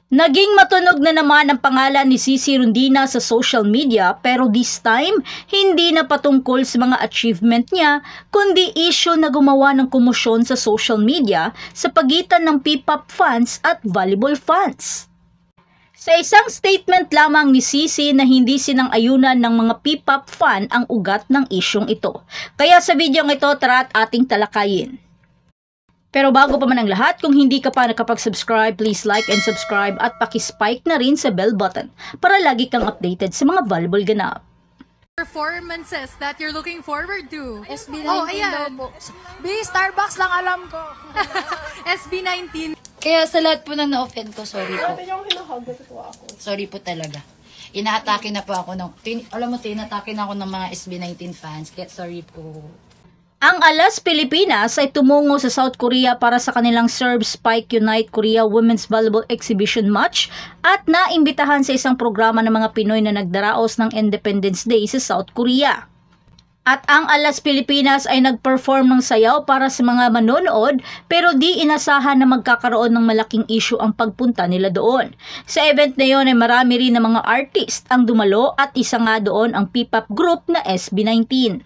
Naging matunog na naman ang pangalan ni Cici Rondina sa social media pero this time, hindi na patungkol sa mga achievement niya kundi issue na gumawa ng komosyon sa social media sa pagitan ng P-pop fans at volleyball fans. Sa isang statement lamang ni Cici na hindi sinang-ayunan ng mga P-pop fan ang ugat ng isyong ito. Kaya sa videong ito, tara at ating talakayin. Pero bago pa man ang lahat, kung hindi ka pa nakapag-subscribe, please like and subscribe at paki-spike na rin sa bell button para lagi kang updated sa mga volleyball ganap. Performances that you're looking forward to. SB19 daw po. Starbucks lang alam ko. SB19. Kaya sa lahat po ng na-offend ko, sorry po. Sorry po talaga. Inaatake na po ako ng, alam mo, tinatake na ako ng mga SB19 fans. Kaya sorry po. Ang Alas Pilipinas ay tumungo sa South Korea para sa kanilang Serve Spike Unite Korea Women's Volleyball Exhibition Match at naimbitahan sa isang programa ng mga Pinoy na nagdaraos ng Independence Day sa South Korea. At ang Alas Pilipinas ay nag-perform ng sayaw para sa mga manonood pero di inasahan na magkakaroon ng malaking issue ang pagpunta nila doon. Sa event na yon ay marami rin na mga artist ang dumalo at isa nga doon ang P-pop group na SB19.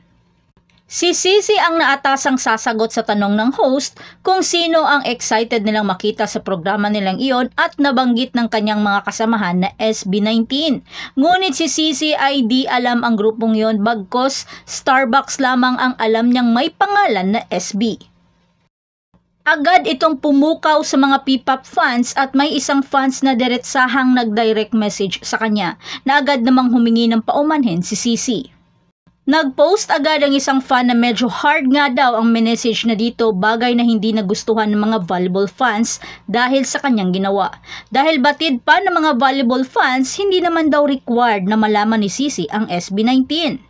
Si Cici ang naatasang sasagot sa tanong ng host kung sino ang excited nilang makita sa programa nilang iyon at nabanggit ng kanyang mga kasamahan na SB19. Ngunit si Cici ay di alam ang grupong iyon bagkos Starbucks lamang ang alam niyang may pangalan na SB. Agad itong pumukaw sa mga P-pop fans at may isang fans na diretsahang nag-direct message sa kanya na agad namang humingi ng paumanhin si Cici. Nag-post agad ang isang fan na medyo hard nga daw ang message na dito, bagay na hindi nagustuhan ng mga volleyball fans dahil sa kanyang ginawa. Dahil batid pa ng mga volleyball fans, hindi naman daw required na malaman ni Cici ang SB19.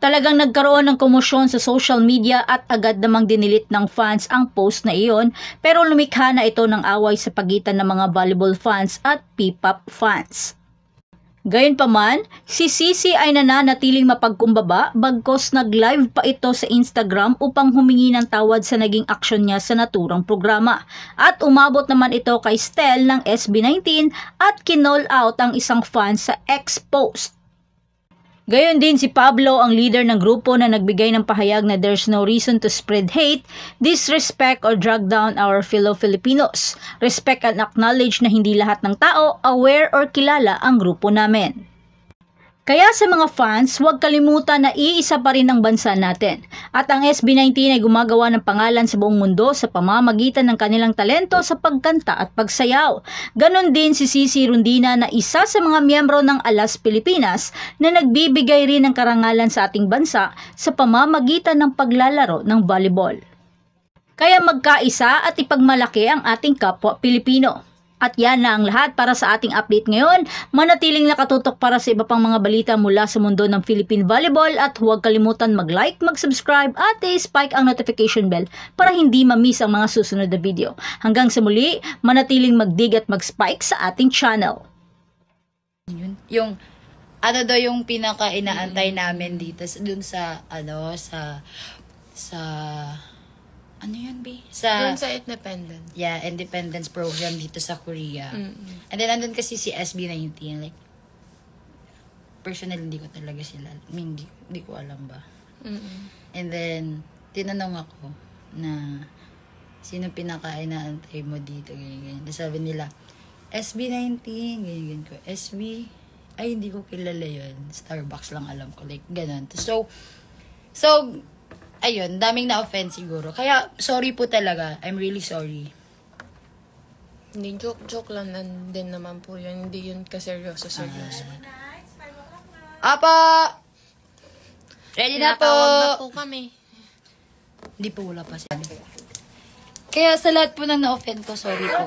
Talagang nagkaroon ng komosyon sa social media at agad namang dinilit ng fans ang post na iyon pero lumikha na ito ng away sa pagitan ng mga volleyball fans at P-pop fans. Gayunpaman, si Cici ay nananatiling mapagkumbaba bagkos nag-live pa ito sa Instagram upang humingi ng tawad sa naging aksyon niya sa naturang programa. At umabot naman ito kay Stel ng SB19 at kinall out ang isang fan sa X-post. Gayon din si Pablo, ang leader ng grupo na nagbigay ng pahayag na there's no reason to spread hate, disrespect or drag down our fellow Filipinos. Respect and acknowledge na hindi lahat ng tao aware or kilala ang grupo namin. Kaya sa mga fans, huwag kalimutan na iisa pa rin ang bansa natin. At ang SB19 ay gumagawa ng pangalan sa buong mundo sa pamamagitan ng kanilang talento sa pagkanta at pagsayaw. Ganon din si Cici Rondina na isa sa mga miyembro ng Alas Pilipinas na nagbibigay rin ng karangalan sa ating bansa sa pamamagitan ng paglalaro ng volleyball. Kaya magkaisa at ipagmalaki ang ating kapwa Pilipino. At yan na ang lahat para sa ating update ngayon. Manatiling nakatutok para sa iba pang mga balita mula sa mundo ng Philippine Volleyball at huwag kalimutan mag-like, mag-subscribe at i-spike ang notification bell para hindi ma-miss ang mga susunod na video. Hanggang sa muli, manatiling mag-dig at mag-spike sa ating channel. Yung ano daw yung pinaka-inaantay namin dito dun sa ano yun, B? Doon sa Independence. Yeah, Independence program dito sa Korea. And then, andun kasi si SB19. Like, personally, hindi ko talaga sila. I mean, hindi ko alam ba. And then, tinanong ako na sino pinaka-inaantay mo dito, ganyan. Sabi nila, SB19, ganyan ko. SB, ay, hindi ko kilala yun. Starbucks lang alam ko. Like, ganun. So, ayun, daming na-offend siguro. Kaya, sorry po talaga. I'm really sorry. Hindi, joke lang din naman po yun. Hindi yun kaseryoso. Apa! Ready na po! Tinatawag na po kami. Hindi po, wala pa siya. Kaya sa lahat po ng na-offend ko, sorry po.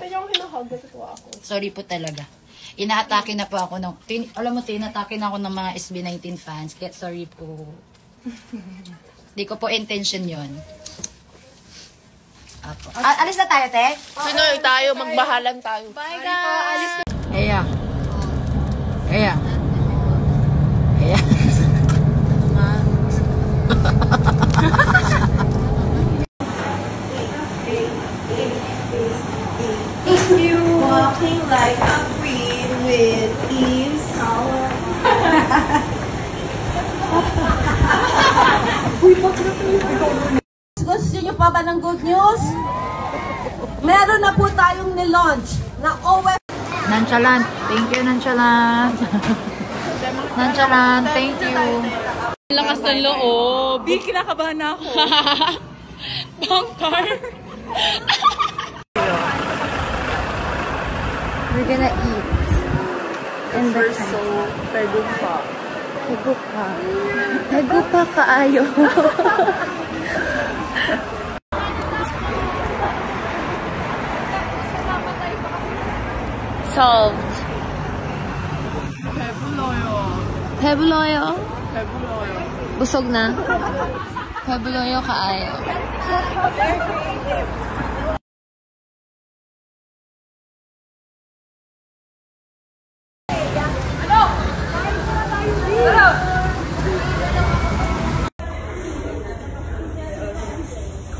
Sorry po talaga. Inaatake na po ako ng, alam mo, tinatake na ako ng mga SB19 fans. Kaya sorry po. Hindi ko po intention yun. Apo. Alis na tayo, te? Sino tayo? Magbahalan tayo. Bye, guys! Eya. Eya. Eya. If you walking like a queen with ease. Gusto niyo pa ba ng good news? Meron na po tayong nilaunch na OF. Nonchalant. Thank you, nonchalant. Nonchalant. Thank you. Lakas ng loob. Di, kinakabahan na ako. Bangkar. We're gonna eat. And the So, pego pa. Hegupa. Hegupa kaayo. Solved. Hebuloyo. Busog na. Hebuloyo kaayo.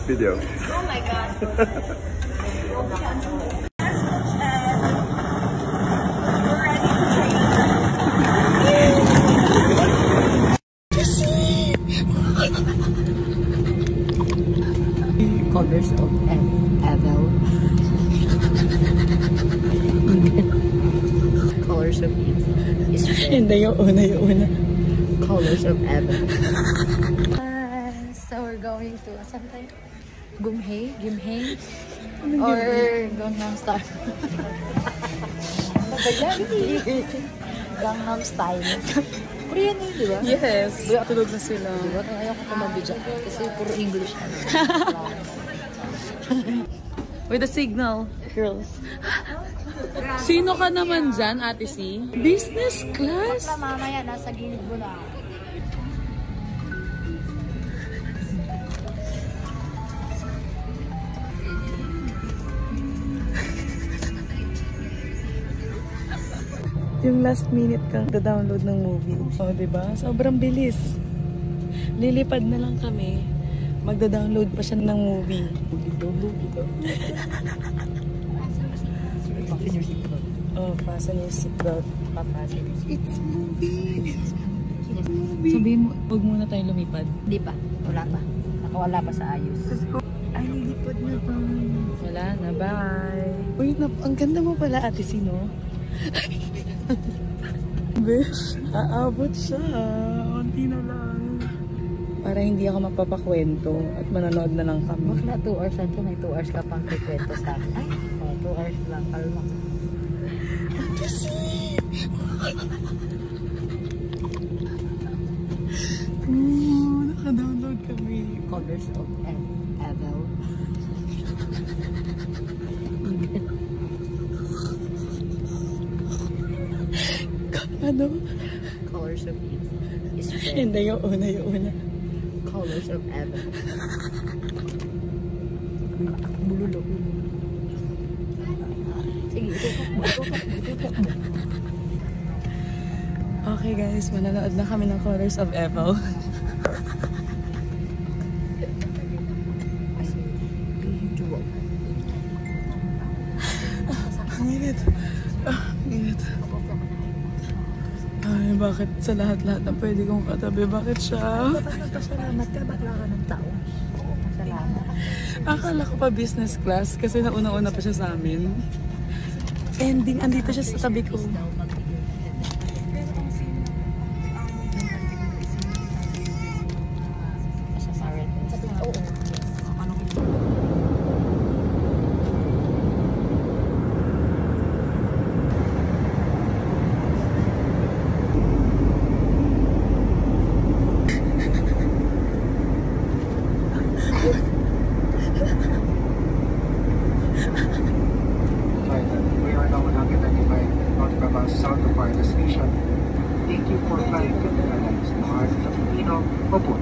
Video. Colors of Evil. Colors of Evil. Hindi, yung una. Colors of Evil. So we're going to saan tayo? Gumhae? Or Gangnam Style? Gangnam Style. Korean yun, di ba? Yes. Tulog na sila. Diba? Ayaw ko kumabidya kasi puro English na. With the signal. Girls. Sino ka naman dyan, Ate C? Business class? Mamaya, nasa gilid mo na. Yung last minute kang da-download ng movie. O, diba? Sobrang bilis. Lilipad na lang kami. Magda-download pa siya ng movie. Oh, fasten your seatbelt. It's movie! Sabihin mo, huwag muna tayong lumipad. Hindi pa. Wala pa. Nakawala pa sa ayos. Ay, lilipad na ba? Wala na, bye! Uy, ang ganda mo pala, Ate Sino. Besh, aabot siya. Unti na lang. Para hindi ako mapapakwento at manonood na lang kami. Bakla 2 hours lang ito. May 2 hours ka pang kikwento sa akin. Ay, 2 hours lang. Kalma. Naka-download kami. Colors of Evil. Ano? Colors of Evil. Hindi, yung una. Colors of Evil. Bululok. Sige, itutok mo. Okay guys, mananood na kami ng Colors of Evil. Ang init. Ang init. Ay, bakit sa lahat-lahat na pwede kong katabi? Bakit siya? Pasalamat ka, bakla ka ng tao. Pasalamat. Akala ko pa business class kasi nauna-una pa siya sa amin. Ending, andito siya sa tabi ko. We are now on 195 nautical miles south of our destination. Thank you for flying Philippine Airlines. Mahal sa Pilipino, Opo.